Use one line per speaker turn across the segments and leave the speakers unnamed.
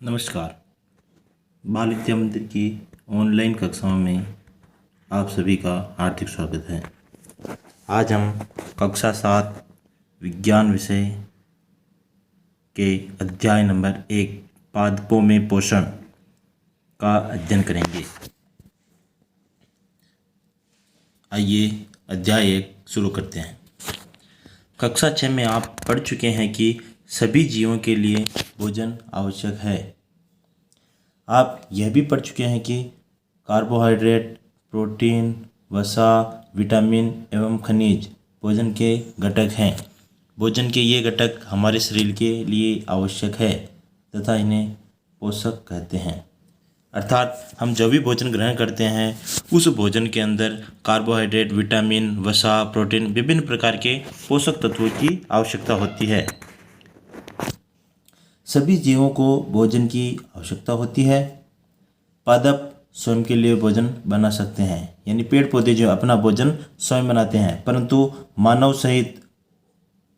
नमस्कार। बाल विद्या मंदिर की ऑनलाइन कक्षाओं में आप सभी का हार्दिक स्वागत है। आज हम कक्षा 7 विज्ञान विषय के अध्याय नंबर 1 पादपों में पोषण का अध्ययन करेंगे। आइए अध्याय 1 शुरू करते हैं। कक्षा 6 में आप पढ़ चुके हैं कि सभी जीवों के लिए भोजन आवश्यक है। आप यह भी पढ़ चुके हैं कि कार्बोहाइड्रेट, प्रोटीन, वसा, विटामिन एवं खनिज भोजन के घटक हैं। भोजन के ये घटक हमारे शरीर के लिए आवश्यक है तथा इन्हें पोषक कहते हैं। अर्थात हम जो भी भोजन ग्रहण करते हैं उस भोजन के अंदर कार्बोहाइड्रेट, विटामिन, वसा, प्रोटीन विभिन्न प्रकार के पोषक तत्वों की आवश्यकता होती है। सभी जीवों को भोजन की आवश्यकता होती है। पादप स्वयं के लिए भोजन बना सकते हैं, यानी पेड़ पौधे जो अपना भोजन स्वयं बनाते हैं, परंतु मानव सहित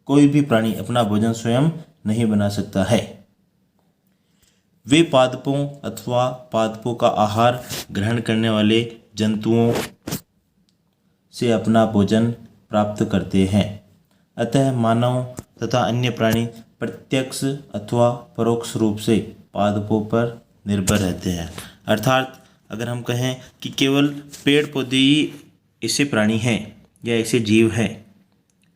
कोई भी प्राणी अपना भोजन स्वयं नहीं बना सकता है। वे पादपों अथवा पादपों का आहार ग्रहण करने वाले जंतुओं से अपना भोजन प्राप्त करते हैं। अतः मानव तथा अन्य प्राणी प्रत्यक्ष अथवा परोक्ष रूप से पादपों पर निर्भर रहते हैं। अर्थात अगर हम कहें कि केवल पेड़ पौधे ही ऐसे प्राणी हैं या ऐसे जीव हैं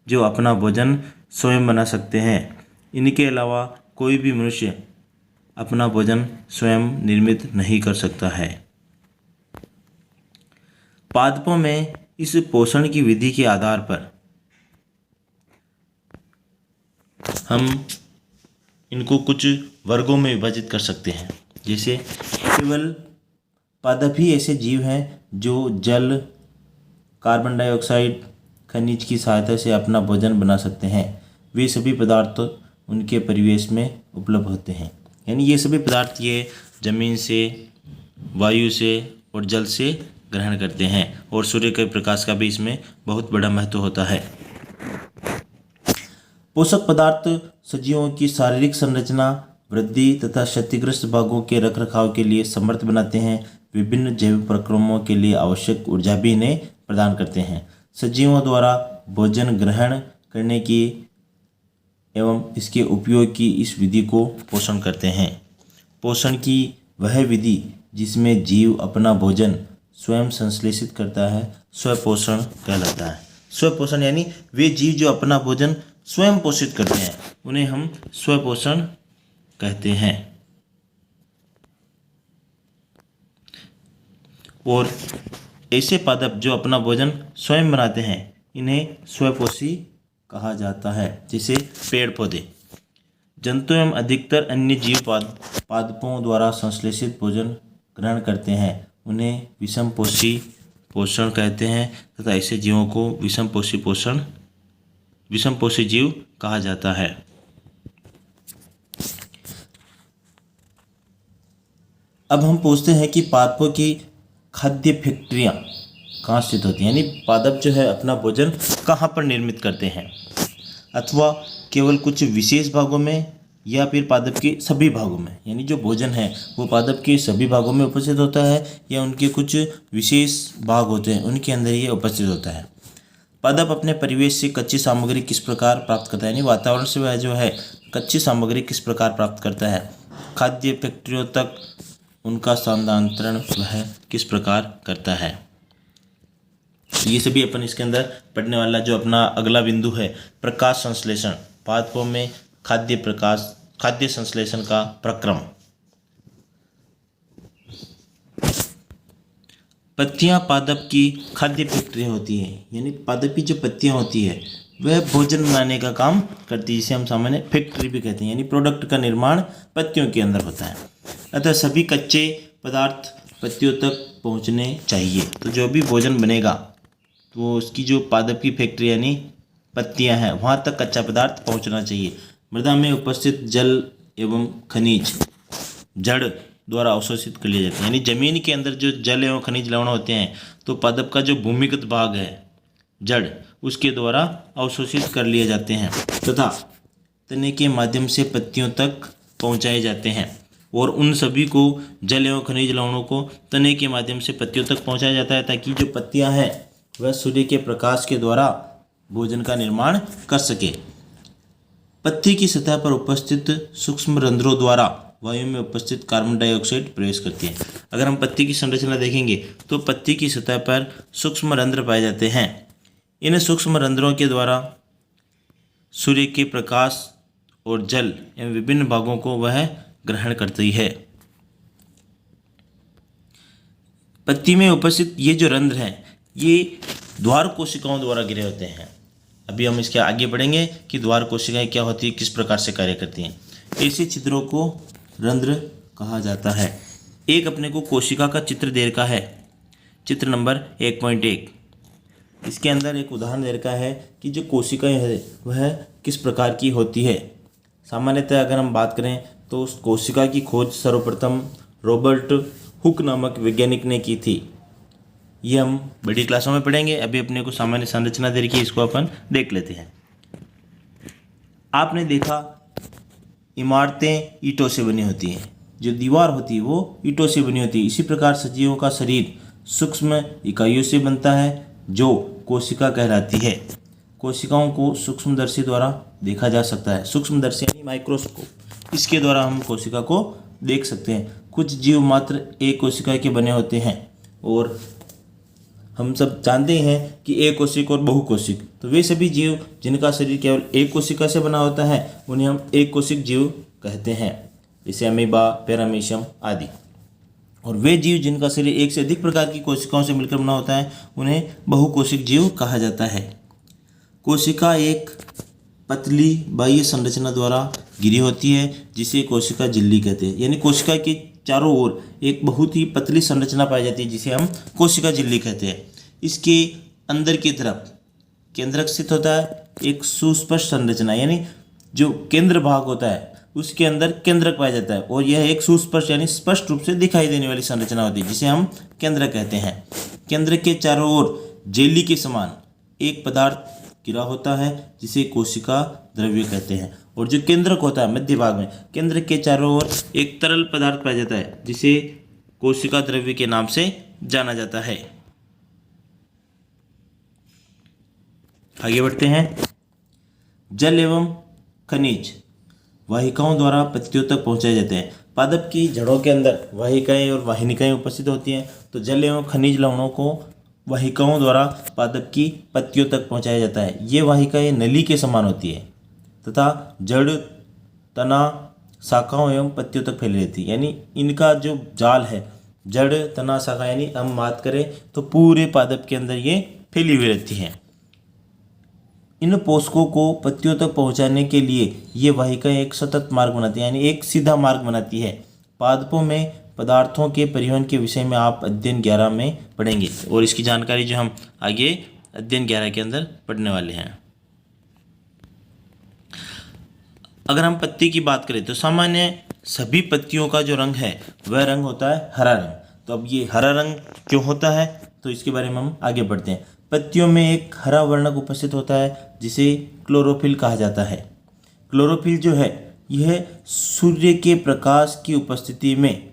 जो अपना भोजन स्वयं बना सकते हैं, इनके अलावा कोई भी मनुष्य अपना भोजन स्वयं निर्मित नहीं कर सकता है। पादपों में इस पोषण की विधि के आधार पर हम इनको कुछ वर्गों में विभाजित कर सकते हैं। जैसे केवल पादप ही ऐसे जीव हैं जो जल, कार्बन डाइऑक्साइड, खनिज की सहायता से अपना भोजन बना सकते हैं। वे सभी पदार्थ उनके परिवेश में उपलब्ध होते हैं, यानी ये सभी पदार्थ ये जमीन से, वायु से और जल से ग्रहण करते हैं और सूर्य के प्रकाश का भी इसमें बहुत बड़ा महत्व होता है। पोषक पदार्थ सजीवों की शारीरिक संरचना, वृद्धि तथा क्षतिग्रस्त भागों के रखरखाव के लिए समर्थ बनाते हैं। विभिन्न जैविक प्रक्रमों के लिए आवश्यक ऊर्जा भी इन्हें प्रदान करते हैं। सजीवों द्वारा भोजन ग्रहण करने की एवं इसके उपयोग की इस विधि को पोषण करते हैं। पोषण की वह विधि जिसमें जीव अपना भोजन स्वयं संश्लेषित करता है स्वपोषण कहलाता है। स्वपोषण यानी वे जीव जो अपना भोजन स्वयं पोषित करते हैं उन्हें हम स्वपोषण कहते हैं। और ऐसे पादप जो अपना भोजन स्वयं बनाते हैं इन्हें स्वपोषी कहा जाता है। जैसे पेड़ पौधे, जंतु एवं अधिकतर अन्य जीव पादपों द्वारा संश्लेषित भोजन ग्रहण करते हैं, उन्हें विषमपोषी पोषण कहते हैं तथा ऐसे जीवों को विषमपोषी जीव कहा जाता है। अब हम पूछते हैं कि पादपों की खाद्य फैक्ट्रियाँ कहाँ स्थित होती हैं, यानी पादप जो है अपना भोजन कहाँ पर निर्मित करते हैं, अथवा केवल कुछ विशेष भागों में या फिर पादप के सभी भागों में, यानी जो भोजन है वो पादप के सभी भागों में उपस्थित होता है या उनके कुछ विशेष भाग होते हैं उनके अंदर ये उपस्थित होता है। पादप अपने परिवेश से कच्ची सामग्री किस प्रकार प्राप्त करता है, यानी वातावरण से वह जो है कच्ची सामग्री किस प्रकार प्राप्त करता है, खाद्य फैक्ट्रियों तक उनका स्थानांतरण वह किस प्रकार करता है। ये सभी अपन इसके अंदर पढ़ने वाला जो अपना अगला बिंदु है प्रकाश संश्लेषण। पादपों में खाद्य संश्लेषण का प्रक्रम। पत्तियां पादप की खाद्य फैक्ट्री होती है, यानी पादप की जो पत्तियां होती है वह भोजन बनाने का काम करती है, जिसे हम सामान्य फैक्ट्री भी कहते हैं, यानी प्रोडक्ट का निर्माण पत्तियों के अंदर होता है। अतः सभी कच्चे पदार्थ पत्तियों तक पहुंचने चाहिए। तो जो भी भोजन बनेगा तो उसकी जो पादप की फैक्ट्री यानी पत्तियां हैं वहाँ तक कच्चा पदार्थ पहुँचना चाहिए। मृदा में उपस्थित जल एवं खनिज जड़ द्वारा अवशोषित कर लिए जाते हैं, यानी जमीन के अंदर जो जल एवं खनिज लवण होते हैं तो पादप का जो भूमिगत भाग है जड़ उसके द्वारा अवशोषित कर लिए जाते हैं तथा तने के माध्यम से पत्तियों तक पहुंचाए जाते हैं। और उन सभी को जल एवं खनिज लवणों को तने के माध्यम से पत्तियों तक पहुंचाया जाता है, ताकि जो पत्तियां हैं वह सूर्य के प्रकाश के द्वारा भोजन का निर्माण कर सके। पत्ती की सतह पर उपस्थित सूक्ष्म रंध्रों द्वारा वायु में उपस्थित कार्बन डाइऑक्साइड प्रवेश करती है। अगर हम पत्ती की संरचना देखेंगे तो पत्ती की सतह पर सूक्ष्म रंध्र पाए जाते हैं। इन सूक्ष्म रंध्रों के द्वारा सूर्य के प्रकाश और जल एवं विभिन्न भागों को वह ग्रहण करती है। पत्ती में उपस्थित ये जो रंध्र हैं ये द्वार कोशिकाओं द्वारा घिरे होते हैं। अभी हम इसके आगे बढ़ेंगे कि द्वार कोशिकाएं क्या होती है, किस प्रकार से कार्य करती हैं। ऐसे छिद्रों को रंध्र कहा जाता है। एक अपने को कोशिका का चित्र दे रखा है, चित्र नंबर 1.1। इसके अंदर एक उदाहरण दे रखा है कि जो कोशिकाएं है वह किस प्रकार की होती है। सामान्यतः अगर हम बात करें तो उस कोशिका की खोज सर्वप्रथम रॉबर्ट हुक नामक वैज्ञानिक ने की थी। ये हम बड़ी क्लासों में पढ़ेंगे। अभी अपने को सामान्य संरचना दे रखी है, इसको अपन देख लेते हैं। आपने देखा इमारतें ईंटों से बनी होती हैं, जो दीवार होती है वो ईंटों से बनी होती है। इसी प्रकार सजीवों का शरीर सूक्ष्म इकाइयों से बनता है जो कोशिका कहलाती है। कोशिकाओं को सूक्ष्मदर्शी द्वारा देखा जा सकता है। सूक्ष्मदर्शी यानी माइक्रोस्कोप, इसके द्वारा हम कोशिका को देख सकते हैं। कुछ जीव मात्र एक कोशिका के बने होते हैं और हम सब जानते हैं कि एक कोशिक और बहुकोशिक, तो वे सभी जीव जिनका शरीर केवल एक कोशिका से बना होता है उन्हें हम एक कोशिक जीव कहते हैं, जैसे अमीबा, पैरामीशियम आदि। और वे जीव जिनका शरीर एक से अधिक प्रकार की कोशिकाओं से मिलकर बना होता है उन्हें बहुकोशिक जीव कहा जाता है। कोशिका एक पतली बाह्य संरचना द्वारा घिरी होती है जिसे कोशिका झिल्ली कहते हैं। यानी कोशिका के चारों ओर एक बहुत ही पतली संरचना पाई जाती है जिसे हम कोशिका झिल्ली कहते हैं। इसके अंदर की तरफ केंद्रक स्थित होता है एक सुस्पष्ट संरचना, यानी जो केंद्र भाग होता है उसके अंदर केंद्रक पाया जाता है और यह एक सुस्पष्ट यानी स्पष्ट रूप से दिखाई देने वाली संरचना होती है जिसे हम केंद्रक कहते हैं। केंद्रक के चारों ओर जेली के समान एक पदार्थ घिरा होता है जिसे कोशिका द्रव्य कहते हैं। और जो केंद्रक होता है मध्य भाग में, केंद्रक के चारों ओर एक तरल पदार्थ पाया जाता है जिसे कोशिका द्रव्य के नाम से जाना जाता है। आगे बढ़ते हैं। जल एवं खनिज वाहिकाओं द्वारा पत्तियों तक पहुंचाए जाते हैं। पादप की जड़ों के अंदर वाहिकाएं और वाहिनिकाएं उपस्थित होती हैं, तो जल एवं खनिज लवणों को वाहिकाओं द्वारा पादप की पत्तियों तक पहुंचाया जाता है। ये वाहिकाएं नली के समान होती है तथा जड़, तना, शाखाओं एवं पत्तियों तक फैली रहती है। यानी इनका जो जाल है, जड़, तना, शाखा, यानी हम बात करें तो पूरे पादप के अंदर ये फैली हुई रहती हैं। इन पोषकों को पत्तियों तक पहुंचाने के लिए ये वाहिकाएं एक सतत मार्ग बनाती है, यानी एक सीधा मार्ग बनाती है। पादपों में पदार्थों के परिवहन के विषय में आप अध्ययन 11 में पढ़ेंगे और इसकी जानकारी जो हम आगे अध्ययन 11 के अंदर पढ़ने वाले हैं। अगर हम पत्ती की बात करें तो सामान्य सभी पत्तियों का जो रंग है वह रंग होता है हरा रंग। तो अब ये हरा रंग क्यों होता है तो इसके बारे में हम आगे बढ़ते हैं। पत्तियों में एक हरा वर्णक उपस्थित होता है जिसे क्लोरोफिल कहा जाता है। क्लोरोफिल जो है यह सूर्य के प्रकाश की उपस्थिति में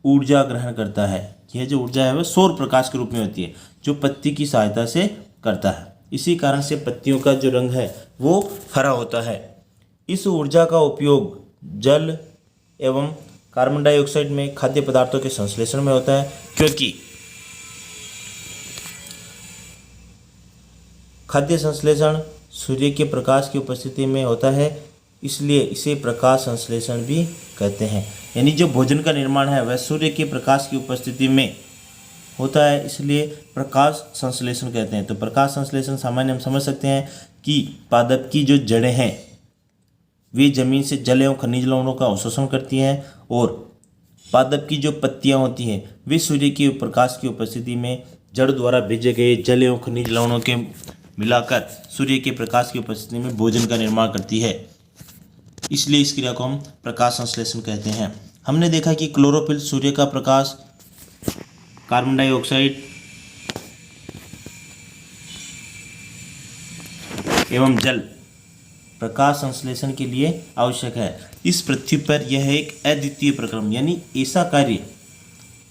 ऊर्जा ग्रहण करता है। यह जो ऊर्जा है वह सौर प्रकाश के रूप में होती है जो पत्ती की सहायता से करता है। इसी कारण से पत्तियों का जो रंग है वो हरा होता है। इस ऊर्जा का उपयोग जल एवं कार्बन डाइऑक्साइड में खाद्य पदार्थों के संश्लेषण में होता है, क्योंकि खाद्य संश्लेषण सूर्य के प्रकाश की उपस्थिति में होता है, इसलिए इसे प्रकाश संश्लेषण भी कहते हैं। यानी जो भोजन का निर्माण है वह सूर्य के प्रकाश की उपस्थिति में होता है, इसलिए प्रकाश संश्लेषण कहते हैं। तो प्रकाश संश्लेषण सामान्य हम समझ सकते हैं कि पादप की जो जड़ें हैं वे जमीन से जल एवं खनिज लवणों का अवशोषण करती हैं और पादप की जो पत्तियां होती हैं वे सूर्य के प्रकाश की उपस्थिति में जड़ द्वारा भेजे गए जल एवं खनिज लवणों के मिलाकर सूर्य के प्रकाश की उपस्थिति में भोजन का निर्माण करती है। इसलिए इस क्रिया को हम प्रकाश संश्लेषण कहते हैं। हमने देखा कि क्लोरोफिल सूर्य का प्रकाश, कार्बन डाइऑक्साइड एवं जल प्रकाश संश्लेषण के लिए आवश्यक है। इस पृथ्वी पर यह एक अद्वितीय प्रक्रम यानी ऐसा कार्य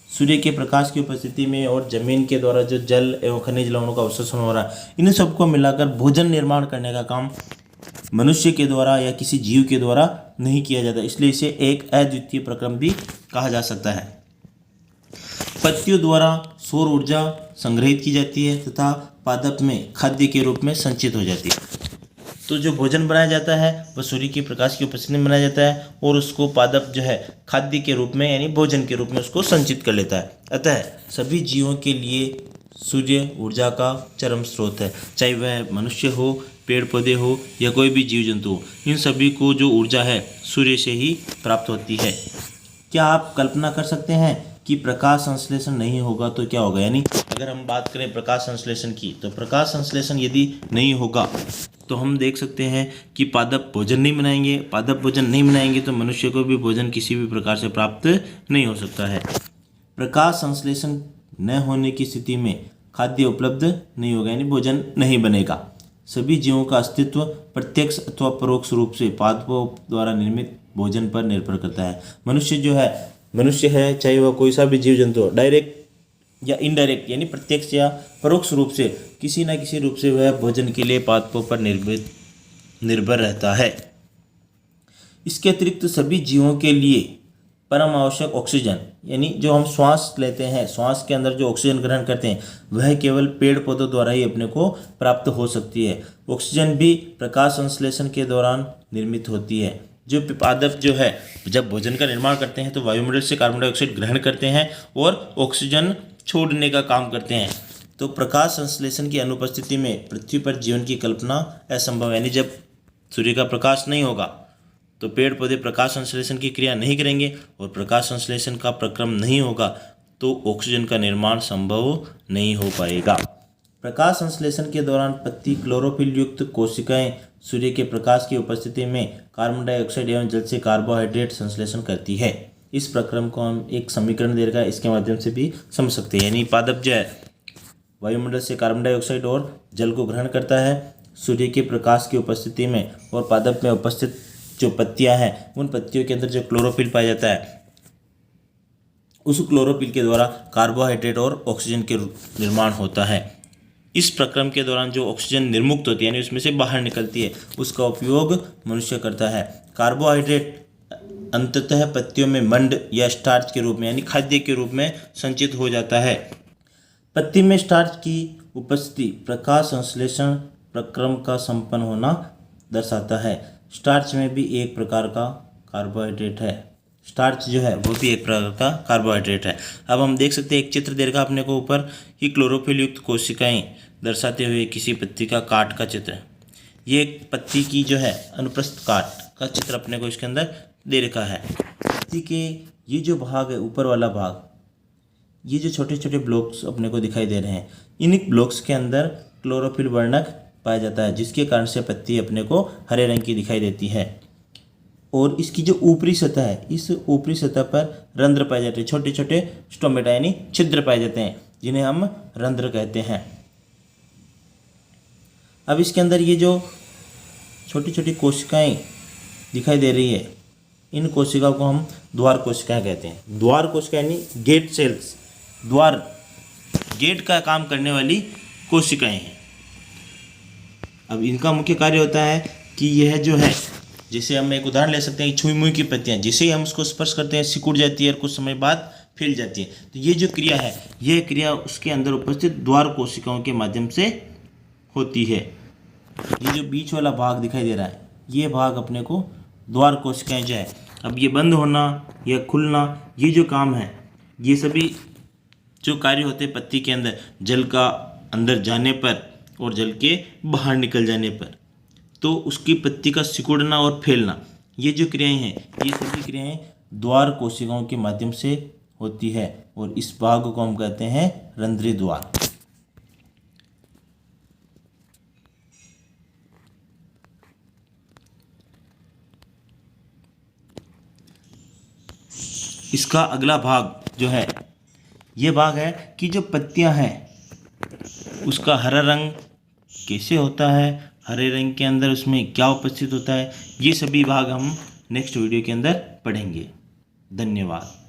सूर्य के प्रकाश की उपस्थिति में और जमीन के द्वारा जो जल एवं खनिज लवणों का अवशोषण हो रहा है, इन सबको मिलाकर भोजन निर्माण करने का काम मनुष्य के द्वारा या किसी जीव के द्वारा नहीं किया जाता, इसलिए इसे एक अद्वितीय प्रक्रम भी कहा जा सकता है। पत्तियों द्वारा सौर ऊर्जा संग्रहित की जाती है तथा पादप में खाद्य के रूप में संचित हो जाती है। तो जो भोजन बनाया जाता है वह सूर्य के प्रकाश की उपस्थिति में बनाया जाता है और उसको पादप जो है खाद्य के रूप में यानी भोजन के रूप में उसको संचित कर लेता है। अतः सभी जीवों के लिए सूर्य ऊर्जा का चरम स्रोत है, चाहे वह मनुष्य हो, पेड़ पौधे हो या कोई भी जीव जंतु हो, इन सभी को जो ऊर्जा है सूर्य से ही प्राप्त होती है। क्या आप कल्पना कर सकते हैं कि प्रकाश संश्लेषण नहीं होगा तो क्या होगा? यानी अगर हम बात करें प्रकाश संश्लेषण की, तो प्रकाश संश्लेषण यदि नहीं होगा तो हम देख सकते हैं कि पादप भोजन नहीं बनाएंगे। पादप भोजन नहीं बनाएंगे तो मनुष्य को भी भोजन किसी भी प्रकार से प्राप्त नहीं हो सकता है। प्रकाश संश्लेषण न होने की स्थिति में खाद्य उपलब्ध नहीं होगा यानी भोजन नहीं बनेगा। सभी जीवों का अस्तित्व प्रत्यक्ष अथवा परोक्ष रूप से पादपों द्वारा निर्मित भोजन पर निर्भर करता है। मनुष्य है चाहे वह कोई सा भी जीव जंतु हो, डायरेक्ट या इनडायरेक्ट यानी प्रत्यक्ष या परोक्ष रूप से किसी न किसी रूप से वह भोजन के लिए पादपों पर निर्भर रहता है। इसके अतिरिक्त सभी जीवों के लिए परम आवश्यक ऑक्सीजन यानी जो हम श्वास लेते हैं, श्वास के अंदर जो ऑक्सीजन ग्रहण करते हैं वह केवल पेड़ पौधों द्वारा ही अपने को प्राप्त हो सकती है। ऑक्सीजन भी प्रकाश संश्लेषण के दौरान निर्मित होती है। जो पादप जो है जब भोजन का निर्माण करते हैं तो वायुमंडल से कार्बन डाइऑक्साइड ग्रहण करते हैं और ऑक्सीजन छोड़ने का काम करते हैं। तो प्रकाश संश्लेषण की अनुपस्थिति में पृथ्वी पर जीवन की कल्पना असंभव है। यानी जब सूर्य का प्रकाश नहीं होगा तो पेड़ पौधे प्रकाश संश्लेषण की क्रिया नहीं करेंगे और प्रकाश संश्लेषण का प्रक्रम नहीं होगा तो ऑक्सीजन का निर्माण संभव नहीं हो पाएगा। प्रकाश संश्लेषण के दौरान पत्ती क्लोरोफिल युक्त कोशिकाएं सूर्य के प्रकाश की उपस्थिति में कार्बन डाइऑक्साइड एवं जल से कार्बोहाइड्रेट संश्लेषण करती है। इस प्रक्रम को हम एक समीकरण दे रखा है, इसके माध्यम से भी समझ सकते हैं। यानी पादप जो है वायुमंडल से कार्बन डाइऑक्साइड और जल को ग्रहण करता है सूर्य के प्रकाश की उपस्थिति में, और पादप में उपस्थित जो पत्तियां हैं उन पत्तियों के अंदर जो क्लोरोफिल पाया जाता है उस क्लोरोफिल के द्वारा कार्बोहाइड्रेट और ऑक्सीजन के निर्माण होता है। इस प्रक्रम के दौरान जो ऑक्सीजन निर्मुक्त होती है यानी उसमें से बाहर निकलती है उसका उपयोग मनुष्य करता है। कार्बोहाइड्रेट अंततः पत्तियों में मंड या स्टार्च के रूप में यानी खाद्य के रूप में संचित हो जाता है। पत्ती में स्टार्च की उपस्थिति प्रकाश संश्लेषण प्रक्रम का संपन्न होना दर्शाता है। स्टार्च में भी एक प्रकार का कार्बोहाइड्रेट है। स्टार्च जो है वो भी एक प्रकार का कार्बोहाइड्रेट है। अब हम देख सकते हैं एक चित्र दे रखा अपने को ऊपर ही क्लोरोफिल युक्त कोशिकाएं दर्शाते हुए किसी पत्ती का काट का चित्र। ये एक पत्ती की जो है अनुप्रस्थ काट का चित्र अपने को इसके अंदर दे रखा है। पत्ती के ये जो भाग है ऊपर वाला भाग, ये जो छोटे छोटे ब्लॉक्स अपने को दिखाई दे रहे हैं, इन ब्लॉक्स के अंदर क्लोरोफिल वर्णक पाया जाता है जिसके कारण से पत्ती अपने को हरे रंग की दिखाई देती है। और इसकी जो ऊपरी सतह है इस ऊपरी सतह पर रंध्र पाए जाते हैं, छोटे छोटे स्टोमेटा यानी छिद्र पाए जाते हैं जिन्हें हम रंध्र कहते हैं। अब इसके अंदर ये जो छोटी छोटी कोशिकाएं दिखाई दे रही है इन कोशिकाओं को हम द्वार कोशिकाएं कहते हैं। द्वार कोशिका यानी गेट सेल्स, द्वार गेट का काम करने वाली कोशिकाएं हैं। अब इनका मुख्य कार्य होता है कि यह जो है, जैसे हम एक उदाहरण ले सकते हैं, छुई मुई की पत्तियां जैसे ही हम उसको स्पर्श करते हैं सिकुड़ जाती है और कुछ समय बाद फैल जाती है। तो ये जो क्रिया है यह क्रिया उसके अंदर उपस्थित द्वार कोशिकाओं के माध्यम से होती है। ये जो बीच वाला भाग दिखाई दे रहा है ये भाग अपने को द्वार कोशिकाएं जो है, अब ये बंद होना या खुलना ये जो काम है ये सभी जो कार्य होते हैं पत्ती के अंदर जल का अंदर जाने पर और जल के बाहर निकल जाने पर, तो उसकी पत्ती का सिकुड़ना और फैलना ये जो क्रियाएं हैं ये सभी क्रियाएं द्वार कोशिकाओं के माध्यम से होती है और इस भाग को हम कहते हैं रंध्री द्वार। इसका अगला भाग जो है ये भाग है कि जो पत्तियां हैं उसका हरा रंग कैसे होता है हरे रंग के अंदर उसमें क्या उपस्थित होता है, ये सभी भाग हम नेक्स्ट वीडियो के अंदर पढ़ेंगे। धन्यवाद।